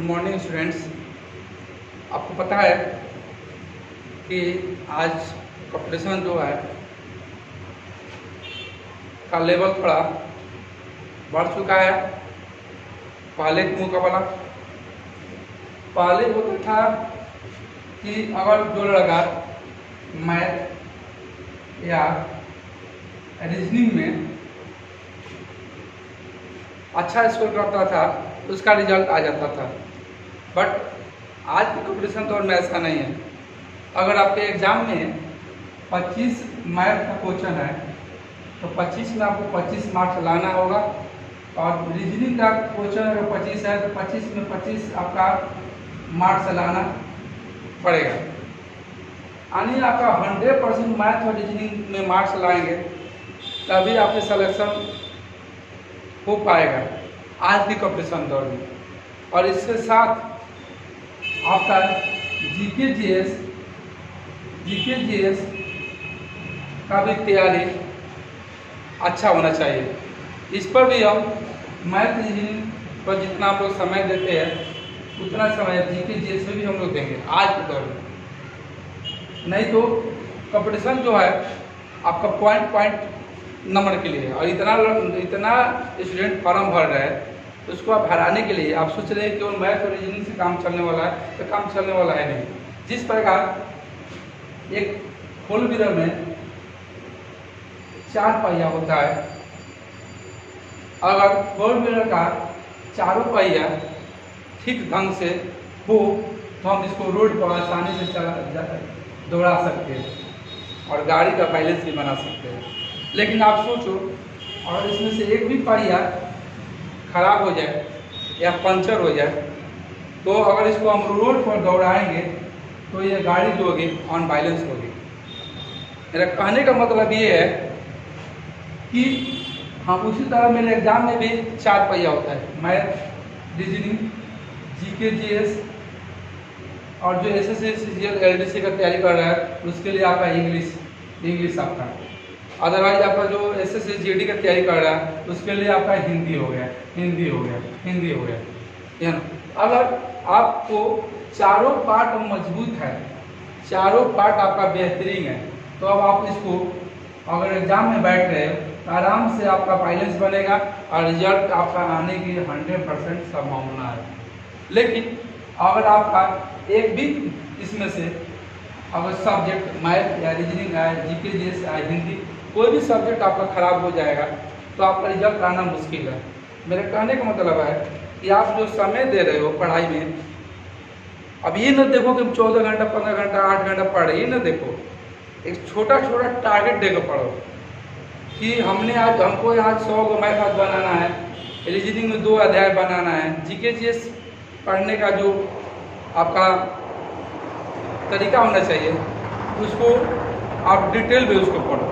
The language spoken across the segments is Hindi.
Good morning students. आपको पता है कि आज कंपटीशन जो है का लेवल थोड़ा बढ़ चुका है। पहले के मुकाबला पहले होता था कि अगर जो लड़का मैथ या रीजनिंग में अच्छा स्कोर करता था तो उसका रिजल्ट आ जाता था। बट आज के कंपटीशन दौर में ऐसा नहीं है। अगर आपके एग्ज़ाम में 25 मैथ का क्वेश्चन है तो 25 में आपको 25 मार्क्स लाना होगा, और रीजनिंग का क्वेश्चन अगर 25 है तो 25 में 25 आपका मार्क्स लाना पड़ेगा। यानी आपका 100% मैथ और रीजनिंग में मार्क्स लाएंगे तभी आपके सिलेक्शन हो पाएगा आज की कंपटीशन दौर में। और इसके साथ आपका जीके जीएस का भी तैयारी अच्छा होना चाहिए। इस पर भी हम मैथ रीजनिंग पर जितना आप लोग समय देते हैं उतना समय जीके जीएस में भी हम लोग देंगे आज के दौर में। नहीं तो कंपटीशन जो है आपका पॉइंट नंबर के लिए, और इतना स्टूडेंट फॉर्म भर रहे हैं तो उसको आप हराने के लिए आप सोच रहे हैं कि वो मैथ और रीजनिंग से काम चलने वाला है, तो काम चलने वाला है नहीं। जिस प्रकार एक फोर व्हीलर में 4 पहिया होता है, अगर फोर व्हीलर का चारों पहिया ठीक ढंग से हो तो हम इसको रोड पर आसानी से दौड़ा सकते हैं और गाड़ी का बैलेंस भी बना सकते हैं। लेकिन आप सोचो, और इसमें से एक भी पहिया खराब हो जाए या पंचर हो जाए तो अगर इसको हम रोड पर दौड़ाएंगे तो ये गाड़ी जो होगी अनबैलेंस होगी। मेरा कहने का मतलब ये है कि हम उसी तरह मेरे एग्जाम में भी 4 पहिया होता है, मैथ, रीजनिंग, जीके जीएस, और जो एसएससी सीजीएल एलडीसी का तैयारी कर रहा है उसके लिए आपका इंग्लिश आपका, अदरवाइज आपका जो एसएससी जीडी का तैयारी कर रहा है उसके लिए आपका हिंदी हो गया। है ना। अगर आपको चारों पार्ट मजबूत है, चारों पार्ट आपका बेहतरीन है, तो अब आप इसको अगर एग्जाम में बैठ रहे हो तो आराम से आपका बैलेंस बनेगा और रिजल्ट आपका आने की 100% संभावना है। लेकिन अगर आपका एक भी इसमें से अगर सब्जेक्ट मैथ या रीजनिंग है, जीके जीएस है, हिंदी, कोई भी सब्जेक्ट आपका खराब हो जाएगा तो आपका रिजल्ट आना मुश्किल है। मेरे कहने का मतलब है कि आप जो समय दे रहे हो पढ़ाई में, अब ये न देखो कि 14 घंटा 15 घंटा 8 घंटा पढ़ रहे, ये न देखो, एक छोटा टारगेट देकर पढ़ो कि हमको यहाँ 100 गो मैथ आज बनाना है, रीजनिंग में 2 अध्याय बनाना है, जीके जीएस पढ़ने का जो आपका तरीका होना चाहिए उसको आप डिटेल में उसको पढ़ो।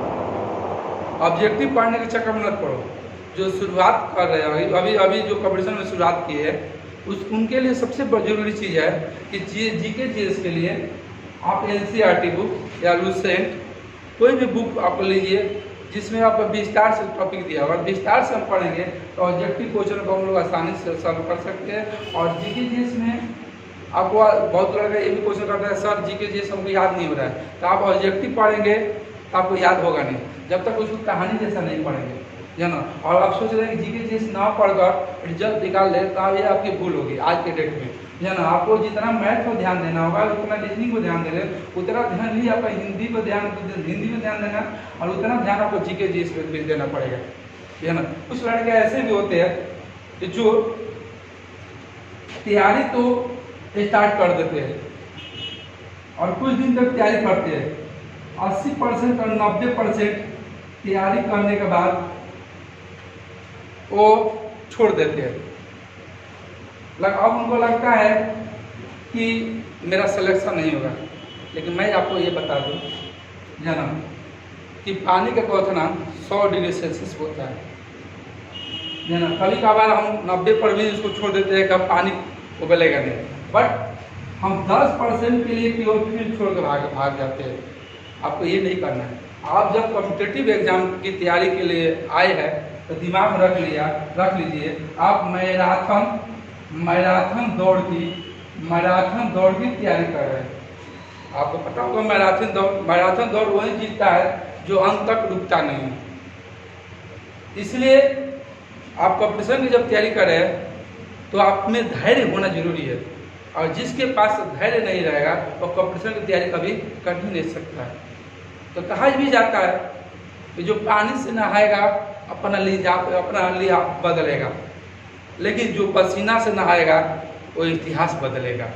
ऑब्जेक्टिव पढ़ने के चक्कर में मत पढ़ो। जो शुरुआत कर रहे हैं अभी जो कंपटीशन में शुरुआत की है उनके लिए सबसे जरूरी चीज़ है कि जीके जीएस के लिए आप एनसीईआरटी बुक या लुसेंट कोई भी बुक आप लीजिए जिसमें आप विस्तार से टॉपिक दिया। अगर विस्तार से हम पढ़ेंगे तो ऑब्जेक्टिव क्वेश्चन को हम लोग आसानी से सॉल्व कर सकते हैं। और जीके जीएस में आपको बहुत लड़का ये भी क्वेश्चन करता है, सर जीके जीएस हमको याद नहीं हो रहा है, तो आप ऑब्जेक्टिव पढ़ेंगे तो आपको याद होगा नहीं जब तक उसको कहानी जैसा नहीं पढ़ेंगे, है ना। और आप सोच रहे हैं कि जीके जीएस ना पढ़कर रिजल्ट निकाल ले, तो ये आपकी भूल होगी आज के डेट में, है ना। आपको जितना मैथ को ध्यान देना होगा उतना रीजनिंग को ध्यान देना, उतना ध्यान ही आपका हिंदी में ध्यान देना, और उतना ध्यान आपको जीके जीएस पे भी देना पड़ेगा, है ना। कुछ लड़के ऐसे भी होते हैं कि जो तैयारी तो स्टार्ट कर देते हैं और कुछ दिन तक तैयारी करते हैं, 80% और 90% तैयारी करने के बाद वो छोड़ देते हैं। अब उनको लगता है कि मेरा सिलेक्शन नहीं होगा। लेकिन मैं आपको ये बता दूं जाना कि पानी का क्वथनांक 100 डिग्री सेल्सियस होता है, ना। कभी कभार हम 90 पर भी उसको छोड़ देते हैं कि पानी उबलेगा नहीं, बट हम 10% के लिए केवल फील्ड छोड़ कर भाग जाते हैं। आपको ये नहीं करना है। आप जब कॉम्पिटिटिव एग्जाम की तैयारी के लिए आए हैं तो दिमाग रख लीजिए आप मैराथन मैराथन दौड़ की तैयारी कर रहे हैं। आपको पता होगा मैराथन दौड़ वही जीतता है जो अंत तक रुकता नहीं है। इसलिए आप कंपटीशन की जब तैयारी कर रहे हैं तो आप में धैर्य होना जरूरी है, और जिसके पास धैर्य नहीं रहेगा वो कंपटीशन की तैयारी कभी कर ही नहीं सकता है। तो कहा भी जाता है कि जो पानी से नहाएगा अपना लिहाज बदलेगा, लेकिन जो पसीना से नहाएगा वो इतिहास बदलेगा।